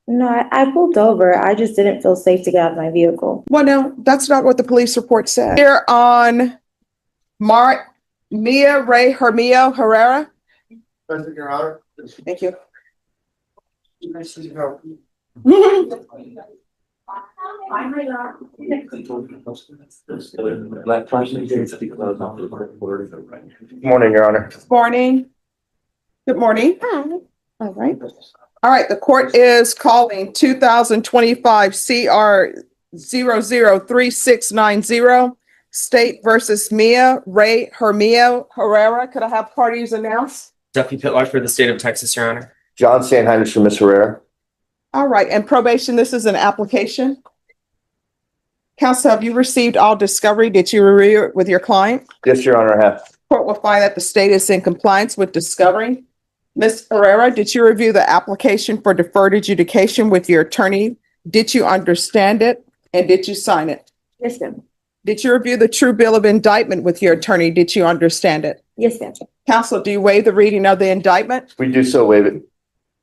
No, I pulled over. I just didn't feel safe to get out of my vehicle. Well, no, that's not what the police report said. Here on Mia Ray Hermio Herrera. Present, Your Honor. Thank you. Morning, Your Honor. Morning. Good morning. Hi. All right. All right, the court is calling 2025 CR 003690 State versus Mia Ray Hermio Herrera. Could I have parties announced? Duffy Pitlar for the state of Texas, Your Honor. John Sandheimer for Ms. Herrera. All right, and probation, this is an application. Counsel, have you received all discovery? Did you review it with your client? Yes, Your Honor, I have. Court will find that the state is in compliance with discovery. Ms. Herrera, did you review the application for deferred adjudication with your attorney? Did you understand it? And did you sign it? Yes, ma'am. Did you review the true bill of indictment with your attorney? Did you understand it? Yes, ma'am. Counsel, do you waive the reading of the indictment? We do so waive it.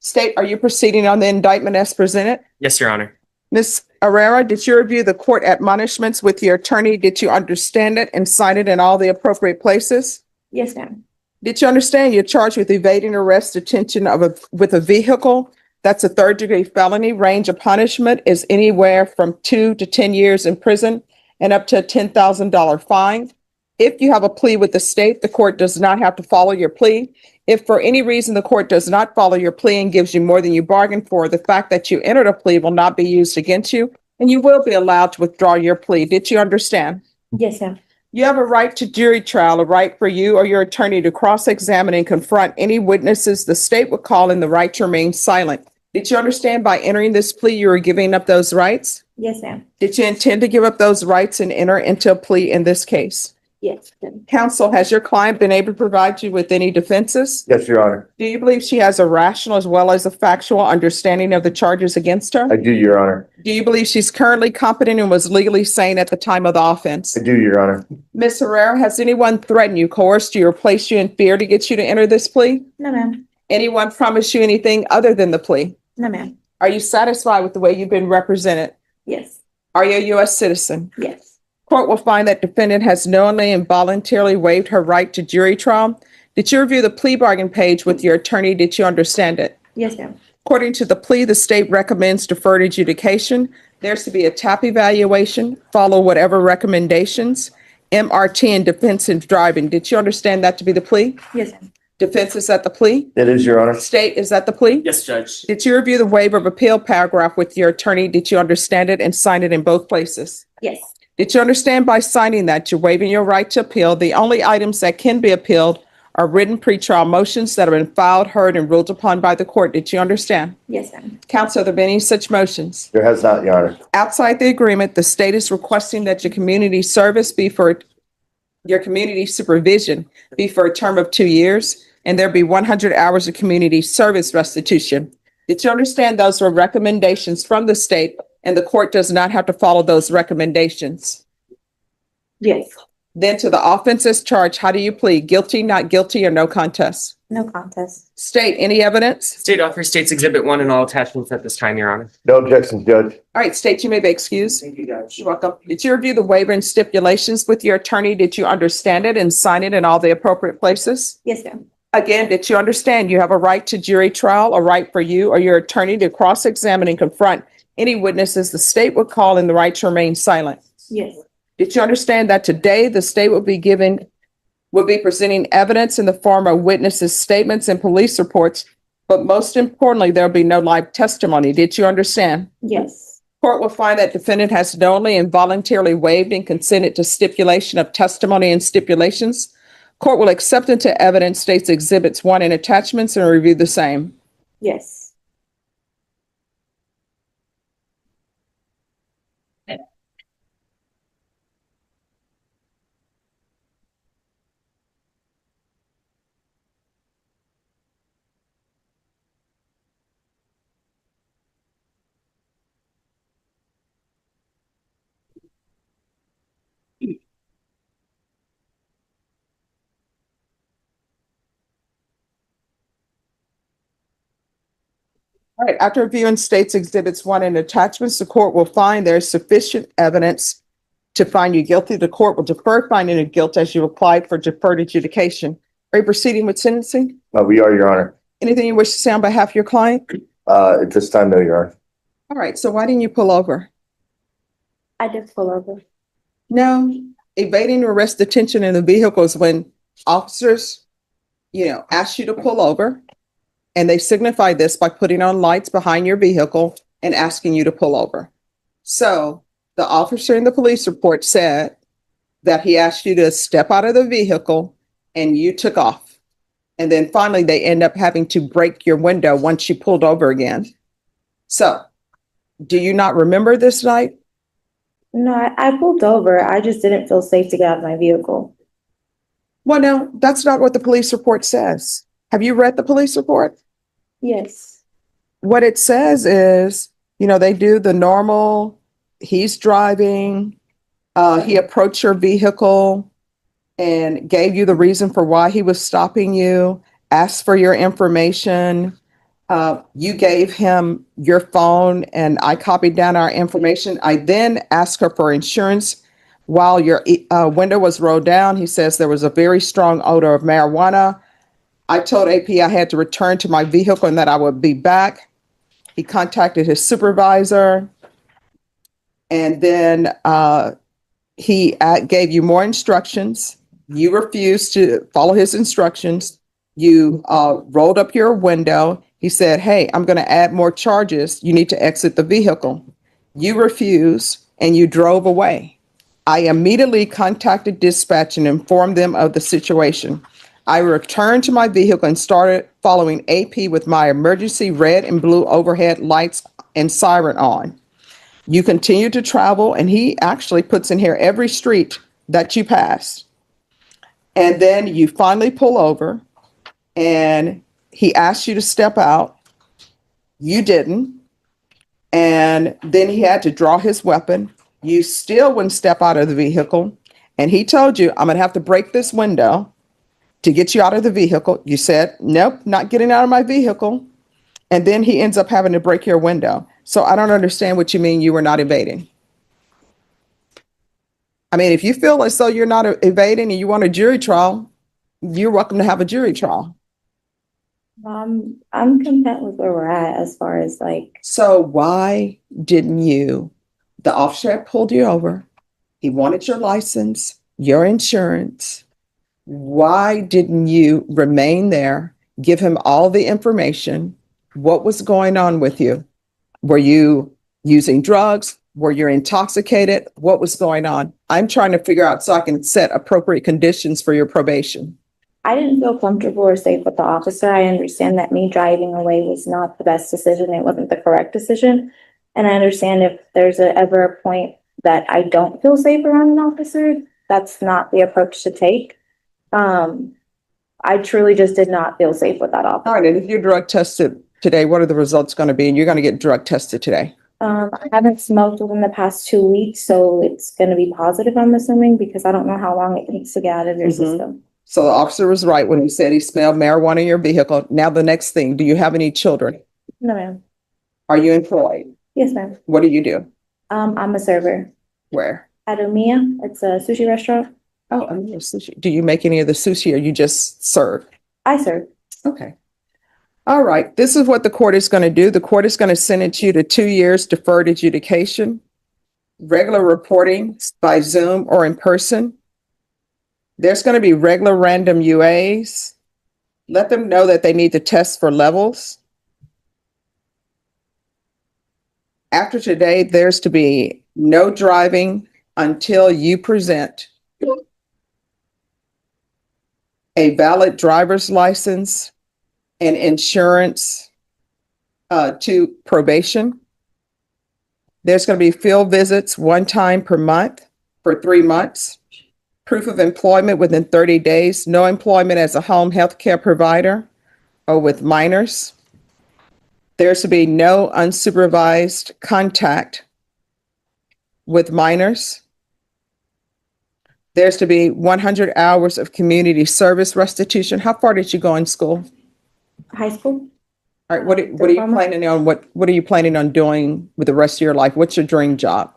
State, are you proceeding on the indictment as presented? Yes, Your Honor. Ms. Herrera, did you review the court admonishments with your attorney? Did you understand it and sign it in all the appropriate places? Yes, ma'am. Did you understand you're charged with evading arrest, detention with a vehicle? That's a third-degree felony. Range of punishment is anywhere from 2 to 10 years in prison and up to a $10,000 fine. If you have a plea with the state, the court does not have to follow your plea. If for any reason the court does not follow your plea and gives you more than you bargained for, the fact that you entered a plea will not be used against you, and you will be allowed to withdraw your plea. Did you understand? Yes, ma'am. You have a right to jury trial, a right for you or your attorney to cross-examine and confront any witnesses the state would call in, the right to remain silent. Did you understand by entering this plea, you were giving up those rights? Yes, ma'am. Did you intend to give up those rights and enter into a plea in this case? Yes, ma'am. Counsel, has your client been able to provide you with any defenses? Yes, Your Honor. Do you believe she has a rational as well as a factual understanding of the charges against her? I do, Your Honor. Do you believe she's currently competent and was legally sane at the time of the offense? I do, Your Honor. Ms. Herrera, has anyone threatened you, coerced you, or placed you in fear to get you to enter this plea? No, ma'am. Anyone promised you anything other than the plea? No, ma'am. Are you satisfied with the way you've been represented? Yes. Are you a U.S. citizen? Yes. Court will find that defendant has knowingly and voluntarily waived her right to jury trial. Did you review the plea bargain page with your attorney? Did you understand it? Yes, ma'am. According to the plea, the state recommends deferred adjudication. There's to be a TAP evaluation, follow whatever recommendations, MRT and defensive driving. Did you understand that to be the plea? Yes, ma'am. Defense is at the plea? It is, Your Honor. State is at the plea? Yes, Judge. Did you review the waiver of appeal paragraph with your attorney? Did you understand it and sign it in both places? Yes. Did you understand by signing that you're waiving your right to appeal? The only items that can be appealed are written pretrial motions that have been filed, heard, and ruled upon by the court. Did you understand? Yes, ma'am. Counsel, have there been any such motions? There has not, Your Honor. Outside the agreement, the state is requesting that your community supervision be for a term of 2 years, and there be 100 hours of community service restitution. Did you understand those were recommendations from the state, and the court does not have to follow those recommendations? Yes. Then to the offenses charged, how do you plead? Guilty, not guilty, or no contest? No contest. State, any evidence? State offers States Exhibit 1 and all attachments at this time, Your Honor. No objections, Judge. All right, state, you may be excused. Thank you, Judge. You're welcome. Did you review the waiver and stipulations with your attorney? Did you understand it and sign it in all the appropriate places? Yes, ma'am. Again, did you understand you have a right to jury trial, a right for you or your attorney to cross-examine and confront any witnesses the state would call in, the right to remain silent? Yes. Did you understand that today the state will be presenting evidence in the form of witnesses' statements and police reports, but most importantly, there'll be no live testimony? Did you understand? Yes. Court will find that defendant has knowingly and voluntarily waived and consented to stipulation of testimony and stipulations. Court will accept into evidence States Exhibits 1 and attachments and review the same. Yes. All right, after reviewing states exhibits 1 and attachments, the court will find there is sufficient evidence to find you guilty. The court will defer finding you guilty as you apply for deferred adjudication. Are you proceeding with sentencing? We are, Your Honor. Anything you wish to say on behalf of your client? At this time, no, Your Honor. All right, so why didn't you pull over? I did pull over. No, evading arrest detention in the vehicle is when officers, ask you to pull over, and they signify this by putting on lights behind your vehicle and asking you to pull over. So the officer in the police report said that he asked you to step out of the vehicle and you took off. And then finally, they end up having to break your window once you pulled over again. So do you not remember this night? No, I pulled over. I just didn't feel safe to get out of my vehicle. Well, no, that's not what the police report says. Have you read the police report? Yes. What it says is, they do the normal, he's driving, he approached your vehicle and gave you the reason for why he was stopping you, asked for your information. You gave him your phone and I copied down our information. I then asked her for insurance. While your window was rolled down, he says there was a very strong odor of marijuana. I told AP I had to return to my vehicle and that I would be back. He contacted his supervisor. And then he gave you more instructions. You refused to follow his instructions. You rolled up your window. He said, hey, I'm going to add more charges. You need to exit the vehicle. You refused and you drove away. I immediately contacted dispatch and informed them of the situation. I returned to my vehicle and started following AP with my emergency red and blue overhead lights and siren on. You continue to travel, and he actually puts in here every street that you pass. And then you finally pull over, and he asked you to step out. You didn't. And then he had to draw his weapon. You still wouldn't step out of the vehicle. And he told you, I'm going to have to break this window to get you out of the vehicle. You said, nope, not getting out of my vehicle. And then he ends up having to break your window. So I don't understand what you mean you were not evading. I mean, if you feel as though you're not evading and you want a jury trial, you're welcome to have a jury trial. I'm content with where we're at as far as So why didn't the officer had pulled you over. He wanted your license, your insurance. Why didn't you remain there, give him all the information? What was going on with you? Were you using drugs? Were you intoxicated? What was going on? I'm trying to figure out so I can set appropriate conditions for your probation. I didn't feel comfortable or safe with the officer. I understand that me driving away was not the best decision. It wasn't the correct decision. And I understand if there's ever a point that I don't feel safe around an officer, that's not the approach to take. I truly just did not feel safe with that officer. All right, and if you're drug tested today, what are the results going to be? And you're going to get drug tested today. I haven't smoked within the past 2 weeks, so it's going to be positive, I'm assuming, because I don't know how long it takes to get out of your system. So the officer was right when he said he smelled marijuana in your vehicle. Now the next thing, do you have any children? No, ma'am. Are you employed? Yes, ma'am. What do you do? I'm a server Where? at Omiya. It's a sushi restaurant. Oh, I'm your sushi. Do you make any of the sushi or you just serve? I serve. Okay. All right. This is what the court is going to do. The court is going to sentence you to 2 years deferred adjudication, regular reporting by Zoom or in person. There's going to be regular random UAs. Let them know that they need to test for levels. After today, there's to be no driving until you present a valid driver's license and insurance to probation. There's going to be field visits 1 time per month for 3 months. Proof of employment within 30 days. No employment as a home health care provider or with minors. There's to be no unsupervised contact with minors. There's to be 100 hours of community service restitution. How far did you go in school? High school. All right, what are you Diploma? planning on, what are you planning on doing with the rest of your life? What's your dream job?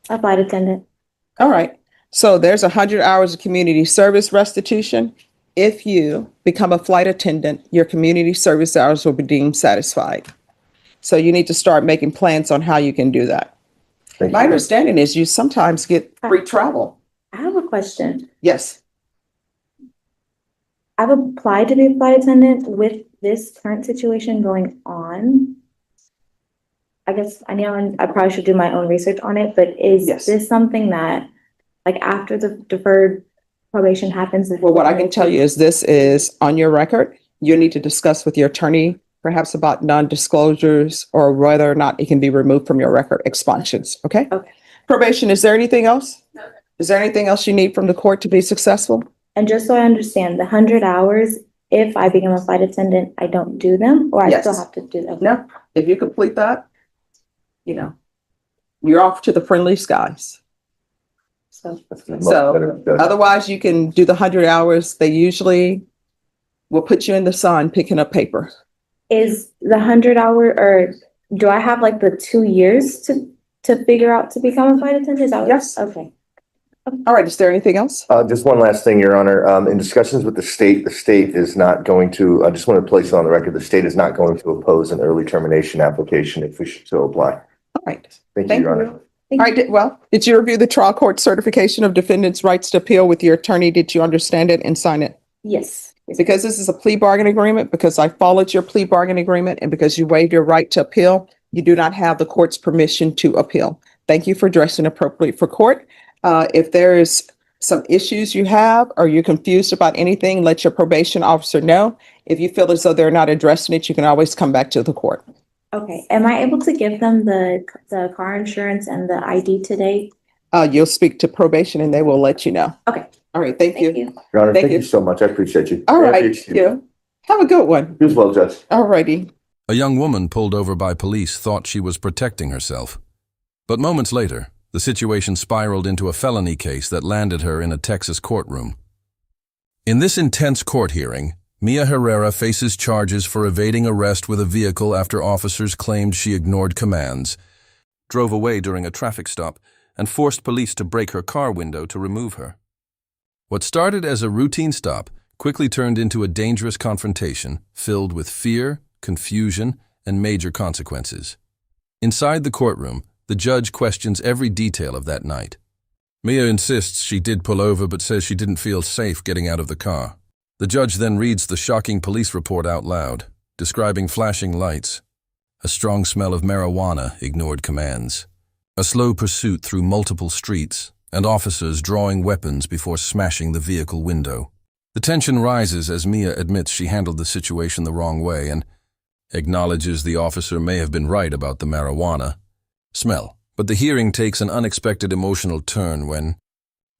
A flight attendant. All right, so there's 100 hours of community service restitution. If you become a flight attendant, your community service hours will be deemed satisfied. So you need to start making plans on how you can do that. Thank My you. understanding is you sometimes get free travel. I have a question. Yes. I've applied to be a flight attendant with this current situation going on. I guess I know I probably should do my own research on it, but is Yes. this something that, like, after the deferred probation happens? Well, what I can tell you is this is on your record. You need to discuss with your attorney, perhaps about non-disclosures or whether or not it can be removed from your record, expungements, okay? Okay. Probation, is there anything else? Is there anything else you need from the court to be successful? And just so I understand, the 100 hours, if I become a flight attendant, I don't do them, or I Yes. still have to do them? No, if you complete that, you're off to the friendly skies. So, That's much So, better, Judge. Otherwise, you can do the 100 hours. They usually will put you in the sun picking up paper. is the 100 hour, or do I have like the 2 years to figure out to become a flight attendant? Is that what- Yes. Okay. All right, is there anything else? Just one last thing, Your Honor. In discussions with the state is not going to, I just want to place it on the record, the state is not going to oppose an early termination application if we should so apply. All right. Thank you, Thank Your Honor. you. All right, well, did you review the trial court certification of defendant's rights to appeal with your attorney? Did you understand it and sign it? Yes. Because this is a plea bargain agreement, because I followed your plea bargain agreement, and because you waived your right to appeal, you do not have the court's permission to appeal. Thank you for dressing appropriately for court. If there is some issues you have, or you're confused about anything, let your probation officer know. If you feel as though they're not addressing it, you can always come back to the court. Okay. Am I able to give them the car insurance and the ID today? You'll speak to probation and they will let you know. Okay. All right, thank you. Thank you. Your Honor, Thank thank you. you so much. I appreciate you. All I right, appreciate you. Have a good one. You as well, Judge. All righty. A young woman pulled over by police thought she was protecting herself. But moments later, the situation spiraled into a felony case that landed her in a Texas courtroom. In this intense court hearing, Mia Herrera faces charges for evading arrest with a vehicle after officers claimed she ignored commands, drove away during a traffic stop, and forced police to break her car window to remove her. What started as a routine stop quickly turned into a dangerous confrontation filled with fear, confusion, and major consequences. Inside the courtroom, the judge questions every detail of that night. Mia insists she did pull over but says she didn't feel safe getting out of the car. The judge then reads the shocking police report out loud, describing flashing lights, a strong smell of marijuana, ignored commands, a slow pursuit through multiple streets, and officers drawing weapons before smashing the vehicle window. The tension rises as Mia admits she handled the situation the wrong way and acknowledges the officer may have been right about the marijuana smell. But the hearing takes an unexpected emotional turn when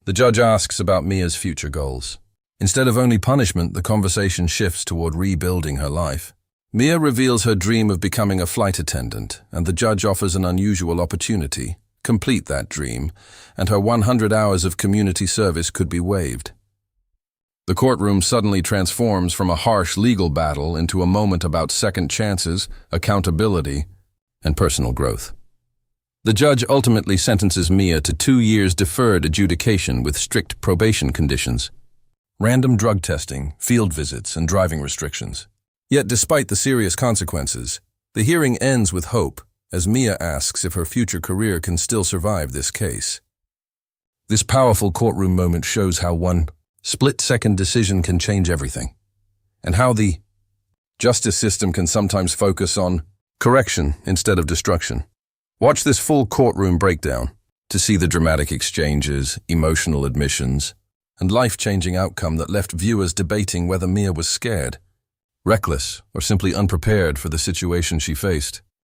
the judge asks about Mia's future goals. Instead of only punishment, the conversation shifts toward rebuilding her life. Mia reveals her dream of becoming a flight attendant, and the judge offers an unusual opportunity. Complete that dream, and her 100 hours of community service could be waived. The courtroom suddenly transforms from a harsh legal battle into a moment about second chances, accountability, and personal growth. The judge ultimately sentences Mia to 2 years deferred adjudication with strict probation conditions, random drug testing, field visits, and driving restrictions. Yet despite the serious consequences, the hearing ends with hope as Mia asks if her future career can still survive this case. This powerful courtroom moment shows how one split-second decision can change everything, and how the justice system can sometimes focus on correction instead of destruction. Watch this full courtroom breakdown to see the dramatic exchanges, emotional admissions, and life-changing outcome that left viewers debating whether Mia was scared, reckless, or simply unprepared for the situation she faced.